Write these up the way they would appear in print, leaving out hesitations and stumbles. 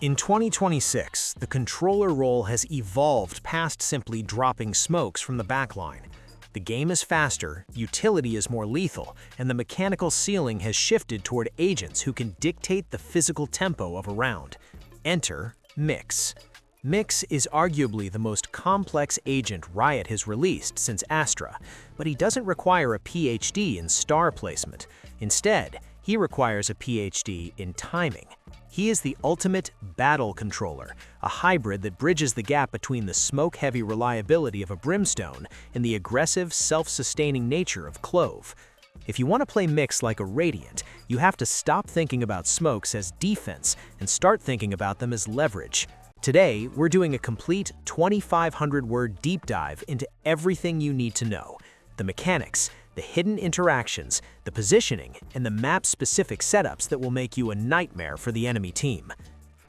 In 2026, the controller role has evolved past simply dropping smokes from the backline. The game is faster, utility is more lethal, and the mechanical ceiling has shifted toward agents who can dictate the physical tempo of a round. Enter Mix. Mix is arguably the most complex agent Riot has released since Astra, but he doesn't require a PhD in star placement. Instead, he requires a PhD in timing. He is the ultimate battle controller, a hybrid that bridges the gap between the smoke-heavy reliability of a Brimstone and the aggressive, self-sustaining nature of Clove. If you want to play Mix like a Radiant, you have to stop thinking about smokes as defense and start thinking about them as leverage. Today, we're doing a complete 2,500-word deep dive into everything you need to know: the mechanics, the hidden interactions, the positioning, and the map-specific setups that will make you a nightmare for the enemy team.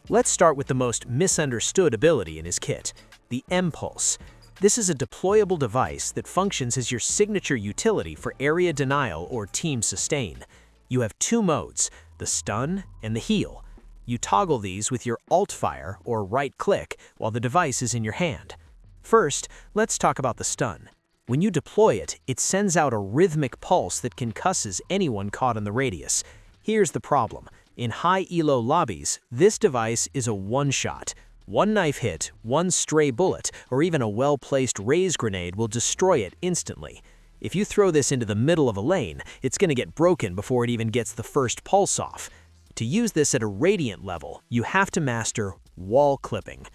Let's start with the most misunderstood ability in his kit, the M-Pulse. This is a deployable device that functions as your signature utility for area denial or team sustain. You have two modes, the stun and the heal. You toggle these with your Alt-Fire or right-click while the device is in your hand. First, let's talk about the stun. When you deploy it, it sends out a rhythmic pulse that concusses anyone caught in the radius. Here's the problem. In high elo lobbies, this device is a one-shot. One knife hit, one stray bullet, or even a well-placed raise grenade will destroy it instantly. If you throw this into the middle of a lane, it's going to get broken before it even gets the first pulse off. To use this at a Radiant level, you have to master wall clipping.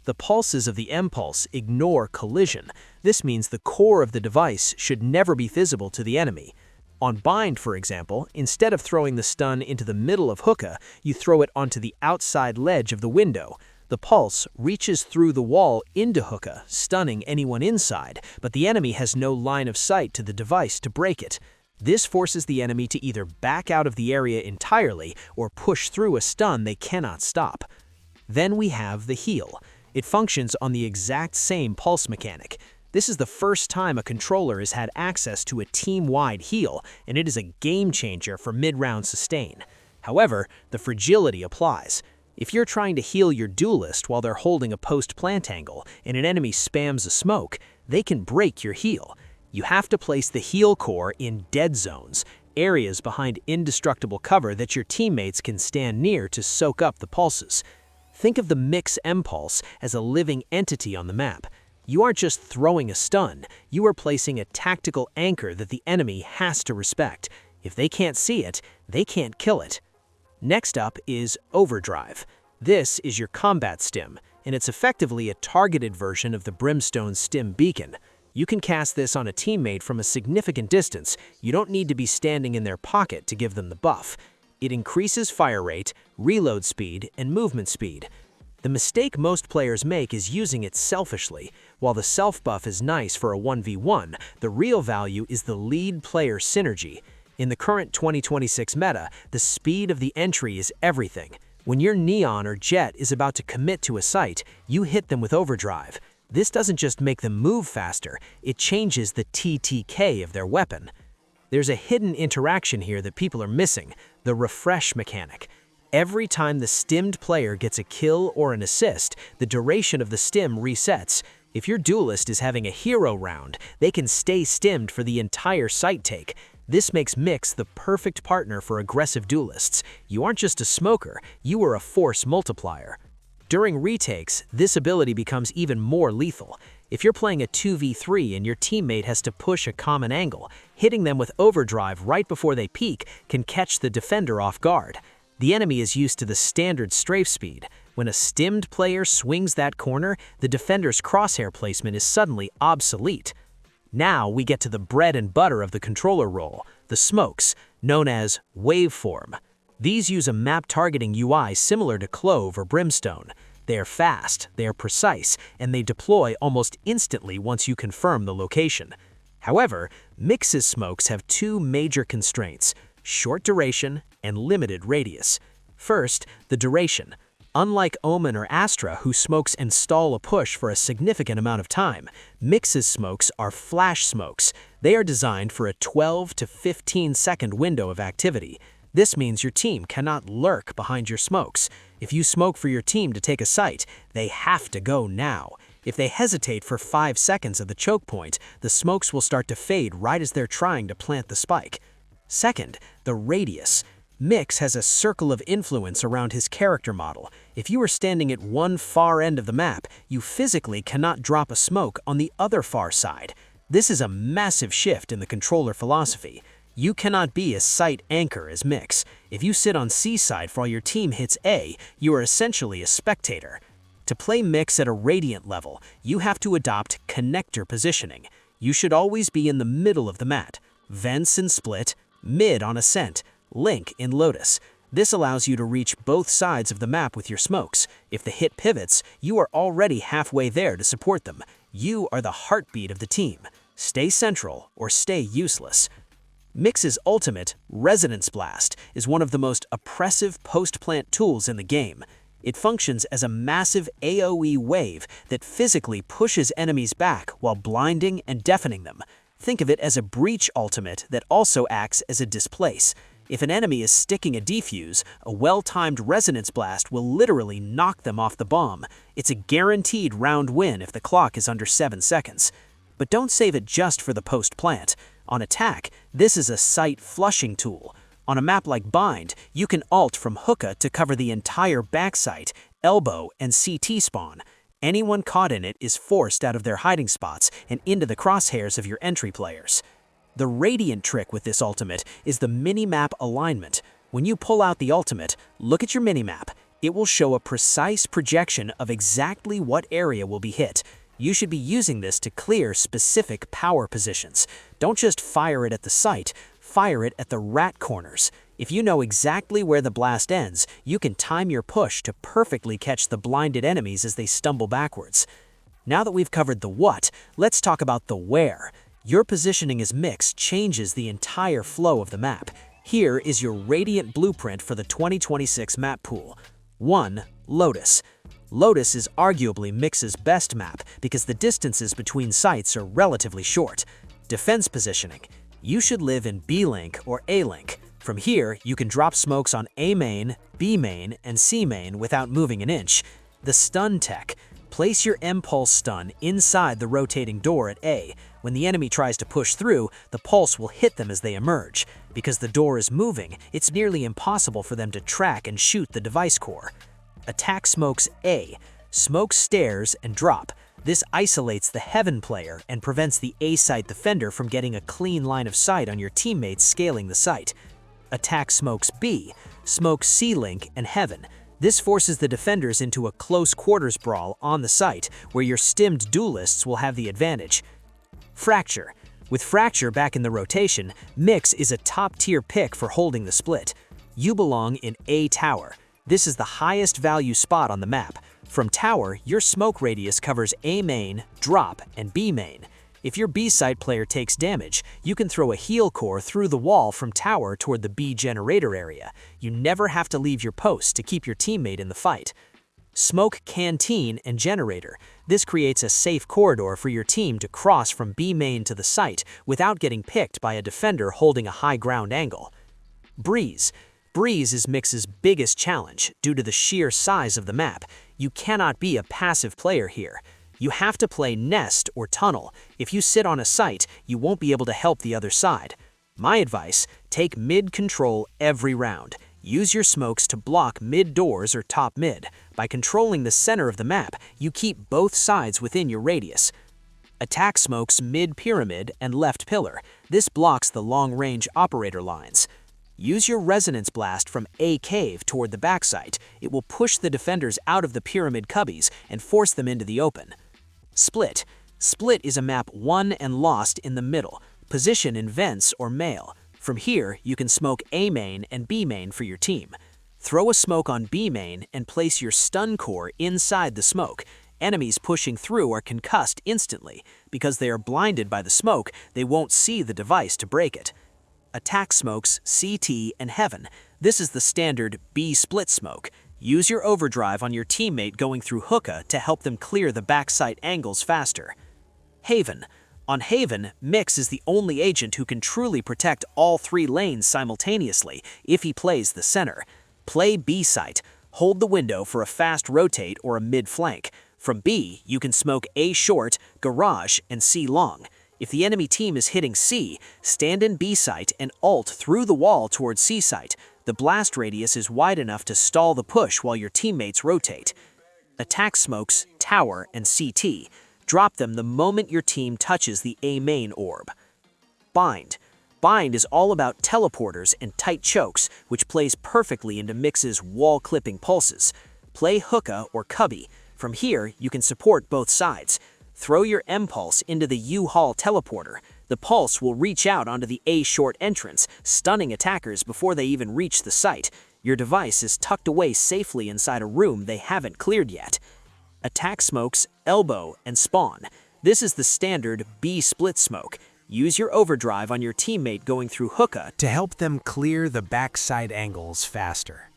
The pulses of the M-Pulse ignore collision. This means the core of the device should never be visible to the enemy. On Bind, for example, instead of throwing the stun into the middle of Hookah, you throw it onto the outside ledge of the window. The pulse reaches through the wall into Hookah, stunning anyone inside, but the enemy has no line of sight to the device to break it. This forces the enemy to either back out of the area entirely or push through a stun they cannot stop. Then we have the heal. It functions on the exact same pulse mechanic. This is the first time a controller has had access to a team-wide heal, and it is a game-changer for mid-round sustain. However, the fragility applies. If you're trying to heal your duelist while they're holding a post-plant angle and an enemy spams a smoke, they can break your heal. You have to place the heal core in dead zones, areas behind indestructible cover that your teammates can stand near to soak up the pulses. Think of the Mix M-Pulse as a living entity on the map. You aren't just throwing a stun, you are placing a tactical anchor that the enemy has to respect. If they can't see it, they can't kill it. Next up is Overdrive. This is your combat stim, and it's effectively a targeted version of the Brimstone stim beacon. You can cast this on a teammate from a significant distance. You don't need to be standing in their pocket to give them the buff. It increases fire rate, reload speed, and movement speed. The mistake most players make is using it selfishly. While the self-buff is nice for a 1v1, the real value is the lead player synergy. In the current 2026 meta, the speed of the entry is everything. When your Neon or Jet is about to commit to a site, you hit them with Overdrive. This doesn't just make them move faster, it changes the TTK of their weapon. There's a hidden interaction here that people are missing, the refresh mechanic. Every time the stimmed player gets a kill or an assist, the duration of the stim resets. If your duelist is having a hero round, they can stay stimmed for the entire site take. This makes Mix the perfect partner for aggressive duelists. You aren't just a smoker, you are a force multiplier. During retakes, this ability becomes even more lethal. If you're playing a 2v3 and your teammate has to push a common angle, hitting them with Overdrive right before they peek can catch the defender off guard. The enemy is used to the standard strafe speed. When a stimmed player swings that corner, the defender's crosshair placement is suddenly obsolete. Now we get to the bread and butter of the controller role, the smokes, known as Waveform. These use a map targeting UI similar to Clove or Brimstone. They are fast, they are precise, and they deploy almost instantly once you confirm the location. However, Mix's smokes have two major constraints: short duration and limited radius. First, the duration. Unlike Omen or Astra, who smokes and stall a push for a significant amount of time, Mix's smokes are flash smokes. They are designed for a 12 to 15 second window of activity. This means your team cannot lurk behind your smokes. If you smoke for your team to take a site, they have to go now. If they hesitate for 5 seconds at the choke point, the smokes will start to fade right as they're trying to plant the spike. Second, the radius. Mix has a circle of influence around his character model. If you are standing at one far end of the map, you physically cannot drop a smoke on the other far side. This is a massive shift in the controller philosophy. You cannot be a site anchor as Mix. If you sit on C side while your team hits A, you are essentially a spectator. To play Mix at a Radiant level, you have to adopt connector positioning. You should always be in the middle of the mat. Vents in Split, mid on Ascent, Link in Lotus. This allows you to reach both sides of the map with your smokes. If the hit pivots, you are already halfway there to support them. You are the heartbeat of the team. Stay central or stay useless. Mix's ultimate, Resonance Blast, is one of the most oppressive post-plant tools in the game. It functions as a massive AoE wave that physically pushes enemies back while blinding and deafening them. Think of it as a breach ultimate that also acts as a displace. If an enemy is sticking a defuse, a well-timed Resonance Blast will literally knock them off the bomb. It's a guaranteed round win if the clock is under 7 seconds. But don't save it just for the post-plant. On attack, this is a site flushing tool. On a map like Bind, you can ult from hookah to cover the entire backsite, elbow, and CT spawn. Anyone caught in it is forced out of their hiding spots and into the crosshairs of your entry players. The Radiant trick with this ultimate is the minimap alignment. When you pull out the ultimate, look at your minimap. It will show a precise projection of exactly what area will be hit. You should be using this to clear specific power positions. Don't just fire it at the site, fire it at the rat corners. If you know exactly where the blast ends, you can time your push to perfectly catch the blinded enemies as they stumble backwards. Now that we've covered the what, let's talk about the where. Your positioning as Mix changes the entire flow of the map. Here is your Radiant blueprint for the 2026 map pool. 1. Lotus. Lotus is arguably Mix's best map because the distances between sites are relatively short. Defense positioning. You should live in B-Link or A-Link. From here, you can drop smokes on A main, B main, and C main without moving an inch. The stun tech. Place your impulse stun inside the rotating door at A. When the enemy tries to push through, the pulse will hit them as they emerge. Because the door is moving, it's nearly impossible for them to track and shoot the device core. Attack smokes A. Smoke stairs and drop. This isolates the Heaven player and prevents the A-site defender from getting a clean line of sight on your teammates scaling the site. Attack smokes B. Smoke C-Link and Heaven. This forces the defenders into a close quarters brawl on the site, where your stimmed duelists will have the advantage. Fracture. With Fracture back in the rotation, Mix is a top-tier pick for holding the split. You belong in A tower. This is the highest value spot on the map. From tower, your smoke radius covers A main, drop, and B main. If your B-site player takes damage, you can throw a heal core through the wall from tower toward the B generator area. You never have to leave your post to keep your teammate in the fight. Smoke canteen and generator. This creates a safe corridor for your team to cross from B main to the site without getting picked by a defender holding a high ground angle. Breeze. Breeze is Mix's biggest challenge due to the sheer size of the map. You cannot be a passive player here. You have to play nest or tunnel. If you sit on a site, you won't be able to help the other side. My advice, take mid control every round. Use your smokes to block mid doors or top mid. By controlling the center of the map, you keep both sides within your radius. Attack smokes mid pyramid and left pillar. This blocks the long-range operator lines. Use your Resonance Blast from A cave toward the backside. It will push the defenders out of the pyramid cubbies and force them into the open. Split. Split is a map won and lost in the middle. Position in vents or mail. From here, you can smoke A main and B main for your team. Throw a smoke on B main and place your stun core inside the smoke. Enemies pushing through are concussed instantly. Because they are blinded by the smoke, they won't see the device to break it. Attack smokes CT and Heaven. This is the standard B split smoke. Use your overdrive on your teammate going through hookah to help them clear the backside angles faster. Haven. On Haven, Mix is the only agent who can truly protect all 3 lanes simultaneously if he plays the center. Play B site. Hold the window for a fast rotate or a mid-flank. From B, you can smoke A short, garage, and C long. If the enemy team is hitting C, stand in B site and ult through the wall towards C site. The blast radius is wide enough to stall the push while your teammates rotate. Attack smokes, tower, and CT. Drop them the moment your team touches the A main orb. Bind. Bind is all about teleporters and tight chokes, which plays perfectly into Mix's wall-clipping pulses. Play hookah or cubby. From here, you can support both sides. Throw your M-pulse into the U-Haul teleporter. The pulse will reach out onto the A-short entrance, stunning attackers before they even reach the site. Your device is tucked away safely inside a room they haven't cleared yet. Attack smokes, elbow, and spawn. This is the standard B split smoke. Use your overdrive on your teammate going through hookah to help them clear the backside angles faster.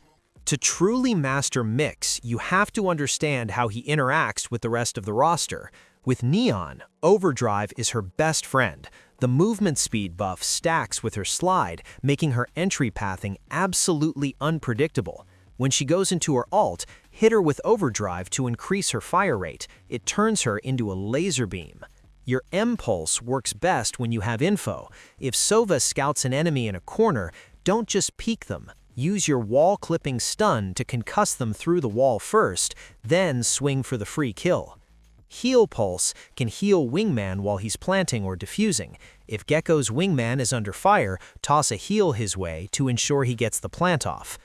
To truly master Mix, you have to understand how he interacts with the rest of the roster. With Neon, Overdrive is her best friend. The movement speed buff stacks with her slide, making her entry pathing absolutely unpredictable. When she goes into her ult, hit her with Overdrive to increase her fire rate. It turns her into a laser beam. Your M-pulse works best when you have info. If Sova scouts an enemy in a corner, don't just peek them. Use your wall-clipping stun to concuss them through the wall first, then swing for the free kill. Heal Pulse can heal Wingman while he's planting or defusing. If Gecko's Wingman is under fire, toss a heal his way to ensure he gets the plant off.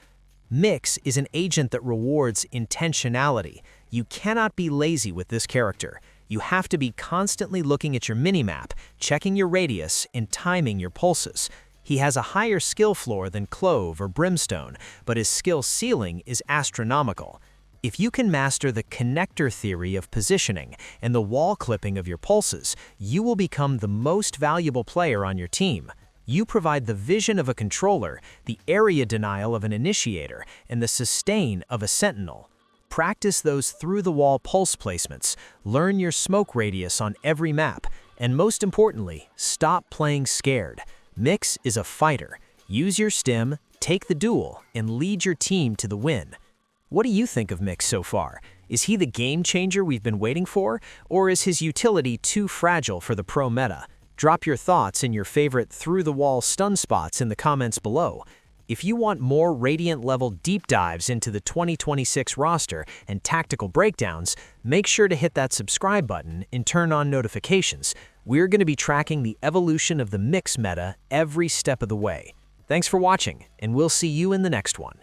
Mix is an agent that rewards intentionality. You cannot be lazy with this character. You have to be constantly looking at your minimap, checking your radius, and timing your pulses. He has a higher skill floor than Clove or Brimstone, but his skill ceiling is astronomical. If you can master the connector theory of positioning and the wall clipping of your pulses, you will become the most valuable player on your team. You provide the vision of a controller, the area denial of an initiator, and the sustain of a sentinel. Practice those through-the-wall pulse placements, learn your smoke radius on every map, and most importantly, stop playing scared. Mix is a fighter. Use your stim, take the duel, and lead your team to the win. What do you think of Mix so far? Is he the game changer we've been waiting for, or is his utility too fragile for the pro meta? Drop your thoughts and your favorite through-the-wall stun spots in the comments below. If you want more Radiant-level deep dives into the 2026 roster and tactical breakdowns, make sure to hit that subscribe button and turn on notifications. We're going to be tracking the evolution of the Mix meta every step of the way. Thanks for watching, and we'll see you in the next one.